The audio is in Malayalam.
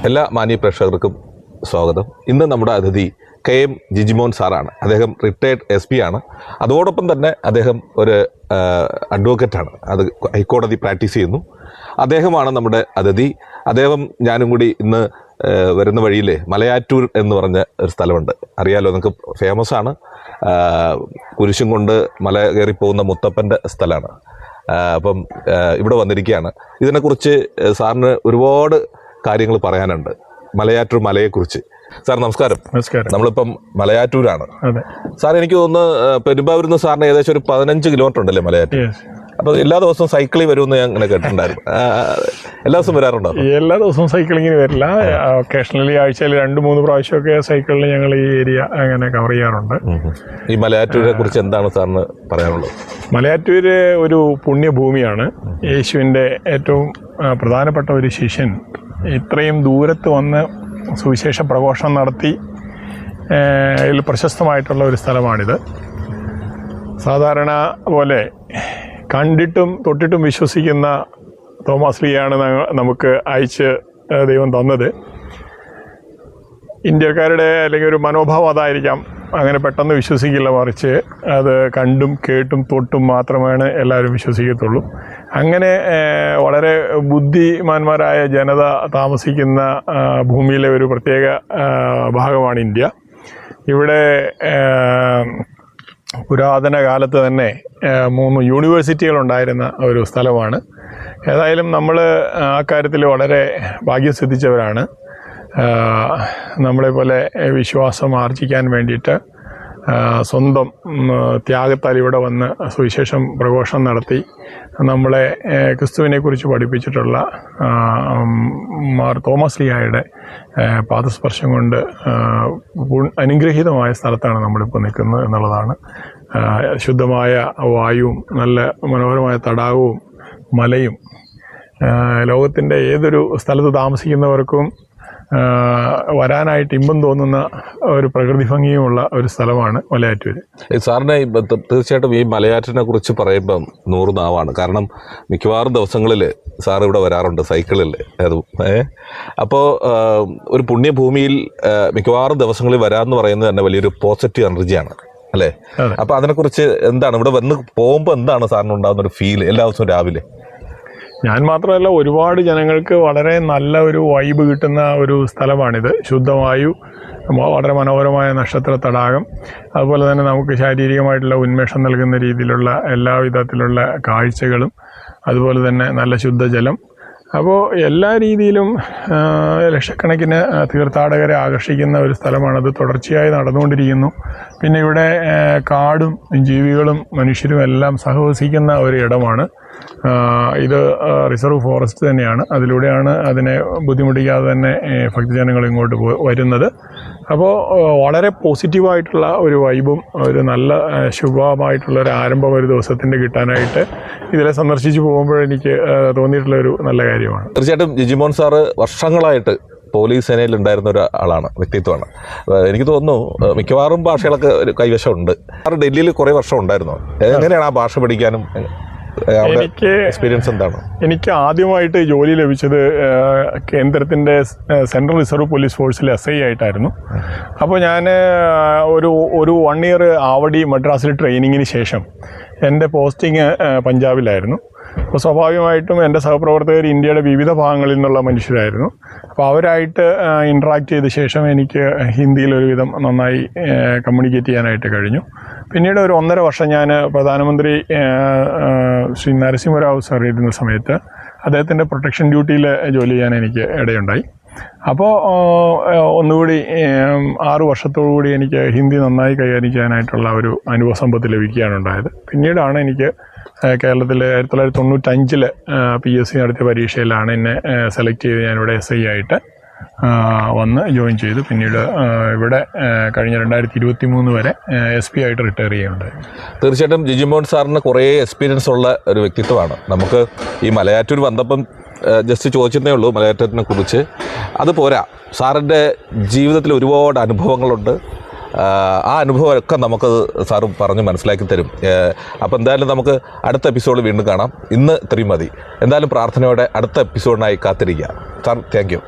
എല്ലാ മാന്യ പ്രേക്ഷകർക്കും സ്വാഗതം. ഇന്ന് നമ്മുടെ അതിഥി KM ജിജിമോൻ സാറാണ്. അദ്ദേഹം റിട്ടയർഡ് SP ആണ്. അതോടൊപ്പം തന്നെ അദ്ദേഹം ഒരു അഡ്വക്കേറ്റാണ്. അത് ഹൈക്കോടതി പ്രാക്ടീസ് ചെയ്യുന്നു. അദ്ദേഹമാണ് നമ്മുടെ അതിഥി. അദ്ദേഹം ഞാനും കൂടി ഇന്ന് വരുന്ന വഴിയിൽ മലയാറ്റൂർ എന്ന് പറഞ്ഞ ഒരു സ്ഥലമുണ്ട്. അറിയാലോ, നിങ്ങൾക്ക് ഫേമസ് ആണ്. കുരിശും കൊണ്ട് മല കയറിപ്പോകുന്ന മുത്തപ്പൻ്റെ സ്ഥലമാണ്. അപ്പം ഇവിടെ വന്നിരിക്കുകയാണ്. ഇതിനെക്കുറിച്ച് സാറിന് ഒരുപാട് കാര്യങ്ങൾ പറയാനുണ്ട്, മലയാറ്റൂർ മലയെക്കുറിച്ച്. സാർ നമസ്കാരം. നമസ്കാരം. നമ്മളിപ്പം മലയാറ്റൂരാണ്. സാർ, എനിക്ക് തോന്നുന്നു പെരുമ്പാവൂരിൽ നിന്ന് സാറിന് ഏകദേശം ഒരു 15 കിലോമീറ്റർ ഉണ്ടല്ലേ മലയാറ്റൂർ? അപ്പോൾ എല്ലാ ദിവസവും സൈക്കിളിൽ വരുമെന്ന് ഞാൻ അങ്ങനെ കേട്ടിട്ടുണ്ടായിരുന്നു. എല്ലാ ദിവസവും വരാറുണ്ടോ? എല്ലാ ദിവസവും സൈക്ലിങ്ങിന് വരില്ല. ഒക്കേഷണലി ആഴ്ചയിൽ 2-3 പ്രാവശ്യമൊക്കെ സൈക്കിളിൽ ഞങ്ങൾ ഈ ഏരിയ അങ്ങനെ കവർ ചെയ്യാറുണ്ട്. ഈ മലയാറ്റൂരിനെ കുറിച്ച് എന്താണ് സാറിന് പറയാനുള്ളത്? മലയാറ്റൂര് ഒരു പുണ്യഭൂമിയാണ്. യേശുവിൻ്റെ ഏറ്റവും പ്രധാനപ്പെട്ട ഒരു ശിഷ്യൻ ഇത്രയും ദൂരത്ത് വന്ന് സുവിശേഷ പ്രഘോഷണം നടത്തി ഇതിൽ പ്രശസ്തമായിട്ടുള്ള ഒരു സ്ഥലമാണിത്. സാധാരണ പോലെ കണ്ടിട്ടും തൊട്ടിട്ടും വിശ്വസിക്കുന്ന തോമസ് ലീയാണ് നമുക്ക് അയച്ച് ദൈവം തന്നത്. ഇന്ത്യക്കാരുടെ അല്ലെങ്കിൽ ഒരു മനോഭാവം അതായിരിക്കാം, അങ്ങനെ പെട്ടെന്ന് വിശ്വസിക്കില്ല, മറിച്ച് അത് കണ്ടും കേട്ടും തൊട്ടും മാത്രമാണ് എല്ലാവരും വിശ്വസിക്കത്തുള്ളൂ. അങ്ങനെ വളരെ ബുദ്ധിമാന്മാരായ ജനത താമസിക്കുന്ന ഭൂമിയിലെ ഒരു പ്രത്യേക ഭാഗമാണ് ഇന്ത്യ. ഇവിടെ പുരാതന കാലത്ത് തന്നെ 3 യൂണിവേഴ്സിറ്റികളുണ്ടായിരുന്ന ഒരു സ്ഥലമാണ്. ഏതായാലും നമ്മൾ ആ കാര്യത്തിൽ വളരെ ഭാഗ്യം സിദ്ധിച്ചവരാണ്. നമ്മളെപ്പോലെ വിശ്വാസം ആർജിക്കാൻ വേണ്ടിയിട്ട് സ്വന്തം ത്യാഗത്താൽ ഇവിടെ വന്ന് സുവിശേഷം പ്രഘോഷണം നടത്തി നമ്മളെ ക്രിസ്തുവിനെക്കുറിച്ച് പഠിപ്പിച്ചിട്ടുള്ള മാർ തോമസ് ലീഹായുടെ പാദസ്പർശം കൊണ്ട് അനുഗ്രഹീതമായ സ്ഥലത്താണ് നമ്മളിപ്പോൾ നിൽക്കുന്നത് എന്നുള്ളതാണ്. ശുദ്ധമായ വായുവും നല്ല മനോഹരമായ തടാകവും മലയും ലോകത്തിൻ്റെ ഏതൊരു സ്ഥലത്ത് താമസിക്കുന്നവർക്കും വരാനായിട്ട് ഇമ്പം തോന്നുന്ന ഒരു പ്രകൃതി ഭംഗിയുമുള്ള ഒരു സ്ഥലമാണ് മലയാറ്റൂർ. സാറിന് തീർച്ചയായിട്ടും ഈ മലയാറ്റൂരിനെ കുറിച്ച് പറയുമ്പം 100 നാവാണ്. കാരണം മിക്കവാറും ദിവസങ്ങളിൽ സാർ ഇവിടെ വരാറുണ്ട് സൈക്കിളിൽ. അപ്പോൾ ഒരു പുണ്യഭൂമിയിൽ മിക്കവാറും ദിവസങ്ങളിൽ വരാമെന്ന് പറയുന്നത് തന്നെ വലിയൊരു പോസിറ്റീവ് എനർജിയാണ് അല്ലേ? അപ്പോൾ അതിനെക്കുറിച്ച് എന്താണ്, ഇവിടെ വന്ന് പോകുമ്പോൾ എന്താണ് സാറിന് ഉണ്ടാകുന്ന ഒരു ഫീൽ എല്ലാ ദിവസവും രാവിലെ? ഞാൻ മാത്രമല്ല, ഒരുപാട് ജനങ്ങൾക്ക് വളരെ നല്ല ഒരു വൈബ് കിട്ടുന്ന ഒരു സ്ഥലമാണിത്. ശുദ്ധവായു, വളരെ മനോഹരമായ നക്ഷത്ര തടാകം, അതുപോലെ തന്നെ നമുക്ക് ശാരീരികമായിട്ടുള്ള ഉന്മേഷം നൽകുന്ന രീതിയിലുള്ള എല്ലാവിധത്തിലുള്ള കാഴ്ചകളും, അതുപോലെ തന്നെ നല്ല ശുദ്ധജലം. അപ്പോൾ എല്ലാ രീതിയിലും ലക്ഷക്കണക്കിന് തീർത്ഥാടകരെ ആകർഷിക്കുന്ന ഒരു സ്ഥലമാണത്. തുടർച്ചയായി നടന്നുകൊണ്ടിരിക്കുന്നു. പിന്നെ ഇവിടെ കാടും ജീവികളും മനുഷ്യരും എല്ലാം സഹവസിക്കുന്ന ഒരു ഇടമാണ്. ഇത് റിസർവ് ഫോറസ്റ്റ് തന്നെയാണ്. അതിലൂടെയാണ് അതിനെ ബുദ്ധിമുട്ടിക്കാതെ തന്നെ ഭക്തജനങ്ങൾ ഇങ്ങോട്ട് വരുന്നത്. അപ്പോൾ വളരെ പോസിറ്റീവായിട്ടുള്ള ഒരു വൈബും ഒരു നല്ല ശുഭമായിട്ടുള്ള ഒരു ആരംഭം ഒരു ദിവസത്തിൻ്റെ കിട്ടാനായിട്ട് ഇതിലെ സന്ദർശിച്ച് പോകുമ്പോൾ എനിക്ക് തോന്നിയിട്ടുള്ള ഒരു നല്ല കാര്യമാണ്. തീർച്ചയായിട്ടും ജിജിമോൻ സാറ് വർഷങ്ങളായിട്ട് പോലീസ് സേനയിൽ ഉണ്ടായിരുന്ന ഒരാളാണ്, വ്യക്തിത്വമാണ്. എനിക്ക് തോന്നുന്നു മിക്കവാറും ഭാഷകളൊക്കെ ഒരു കൈവശമുണ്ട്. സാറ് ഡൽഹിയിൽ കുറേ വർഷം ഉണ്ടായിരുന്നോ? എങ്ങനെയാണ് ആ ഭാഷ പഠിക്കാനും എക്സ്പീരിയൻസ് എന്താണ്? എനിക്ക് ആദ്യമായിട്ട് ജോലി ലഭിച്ചത് കേന്ദ്രത്തിൻ്റെ സെൻട്രൽ റിസർവ് പോലീസ് ഫോഴ്സിൽ SI ആയിട്ടായിരുന്നു. അപ്പോൾ ഞാൻ ഒരു 1 ഇയർ ആവടി മദ്രാസിൽ ട്രെയിനിങ്ങിന് ശേഷം എൻ്റെ പോസ്റ്റിങ് പഞ്ചാബിലായിരുന്നു. അപ്പോൾ സ്വാഭാവികമായിട്ടും എൻ്റെ സഹപ്രവർത്തകർ ഇന്ത്യയുടെ വിവിധ ഭാഗങ്ങളിൽ നിന്നുള്ള മനുഷ്യരായിരുന്നു. അപ്പോൾ അവരായിട്ട് ഇൻട്രാക്ട് ചെയ്ത ശേഷം എനിക്ക് ഹിന്ദിയിൽ ഒരുവിധം നന്നായി കമ്മ്യൂണിക്കേറ്റ് ചെയ്യാനായിട്ട് കഴിഞ്ഞു. പിന്നീട് ഒരു 1.5 വർഷം ഞാൻ പ്രധാനമന്ത്രി ശ്രീ നരസിംഹറാവു സാർ ഇരുന്ന സമയത്ത് അദ്ദേഹത്തിൻ്റെ പ്രൊട്ടക്ഷൻ ഡ്യൂട്ടിയിൽ ജോലി ചെയ്യാൻ എനിക്ക് ഇടയുണ്ടായി. അപ്പോൾ ഒന്നുകൂടി 6 വർഷത്തോടുകൂടി എനിക്ക് ഹിന്ദി നന്നായി കൈകാര്യം ചെയ്യാനായിട്ടുള്ള ഒരു അനുഭവ സമ്പത്ത് ലഭിക്കുകയാണ് ഉണ്ടായത്. പിന്നീടാണ് എനിക്ക് കേരളത്തിൽ 1995 PSC നടത്തിയ പരീക്ഷയിലാണ് എന്നെ സെലക്ട് ചെയ്ത് ഞാനിവിടെ SI ആയിട്ട് വന്ന് ജോയിൻ ചെയ്തു. പിന്നീട് ഇവിടെ കഴിഞ്ഞ 2023 വരെ SP ആയിട്ട് റിട്ടയർ ചെയ്യുന്നുണ്ടായി. തീർച്ചയായിട്ടും ജിജിമോൻ സാറിന് കുറേ എക്സ്പീരിയൻസ് ഉള്ള ഒരു വ്യക്തിത്വമാണ്. നമുക്ക് ഈ മലയാറ്റൂർ വന്നപ്പം ജസ്റ്റ് ചോദിച്ചതേ ഉള്ളൂ മലയാറ്റൂരിനെ കുറിച്ച്. അതുപോരാ, സാറിൻ്റെ ജീവിതത്തിൽ ഒരുപാട് അനുഭവങ്ങളുണ്ട്. ആ അനുഭവമൊക്കെ നമുക്ക് സാറ് പറഞ്ഞ് മനസ്സിലാക്കി തരും. അപ്പോൾ എന്തായാലും നമുക്ക് അടുത്ത എപ്പിസോഡ് വീണ്ടും കാണാം. ഇന്ന് ഇത്രയും മതി. എന്തായാലും പ്രാർത്ഥനയോടെ അടുത്ത എപ്പിസോഡിനായി കാത്തിരിക്കുക. Sir, thank you.